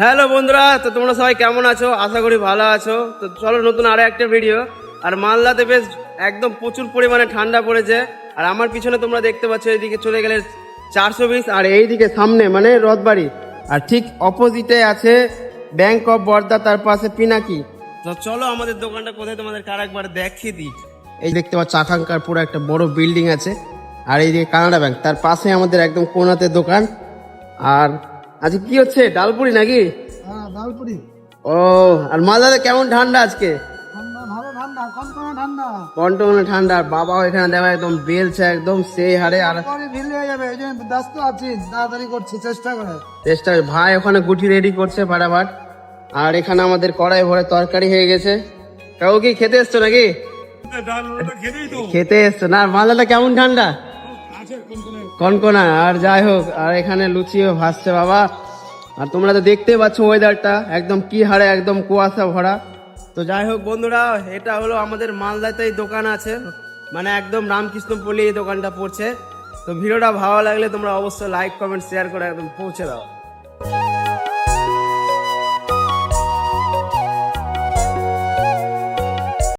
Hello বন্ধুরা, তো তোমরা সবাই কেমন আছো? আশা করি ভালো আছো। তো চলো নতুন আরো একটা ভিডিও। আর মালদাতে বেশ একদম প্রচুর পরিমাণে ঠান্ডা পড়েছে। আর আমার পিছনে তোমরা দেখতে পাচ্ছ এইদিকে চলে গেলে 420, আর এইদিকে সামনে মানে রথবাড়ি, আর ঠিক অপোজিটে আছে ব্যাংক অফ বরোদা, তার পাশে পিনাকি। তো চলো আমাদের দোকানটা কোথায় তোমাদেরকে আরেকবার দেখিয়ে দিই। এই দেখতে পাচ্ছ আকাঙ্ক্ষার পুরো একটা বড় বিল্ডিং আছে, আর এইদিকে কানাডা ব্যাংক, তার পাশে আমাদের একদম কোনাতে দোকান। আর আজকে কি হচ্ছে, ডালপুরি নাকি? হ্যাঁ, ডালপুরি। ও, আর মালদাতে কেমন ঠান্ডা আজকে? ঠান্ডা, ভালো ঠান্ডা, কনকনে ঠান্ডা। কন্টমনে ঠান্ডা। আর বাবাও এখানে দেখো একদম বেলছে একদম সেই হারে। আর পরে ভিড় হয়ে যাবে, এই জন্য ব্যস্ত আছি, তাড়াতাড়ি করছি, চেষ্টা করে। চেষ্টা, ভাই ওখানে গুটি রেডি করছে ফাটাফাট। আর এখানে আমাদের কড়াই ভরে তরকারি হয়ে গেছে। কাউ কি খেতে এসছো নাকি? খেতে এসছো না? আর মালদাটা কেমন ঠান্ডা? কনকনা। আর যাই হোক, আর এখানে লুচিও ভাসছে বাবা। আর তোমরা তো দেখতে পাচ্ছ ওয়েদারটা একদম কি হারে একদম কুয়াশা ভরা। তো যাই হোক বন্ধুরা, এটা হলো আমাদের মালদাতেই দোকান আছে, মানে একদম রামকৃষ্ণপল্লী এই দোকানটা পড়ছে। তো ভিডিওটা ভালো লাগলে তোমরা অবশ্যই লাইক কমেন্ট শেয়ার করে একদম পৌঁছে দাও।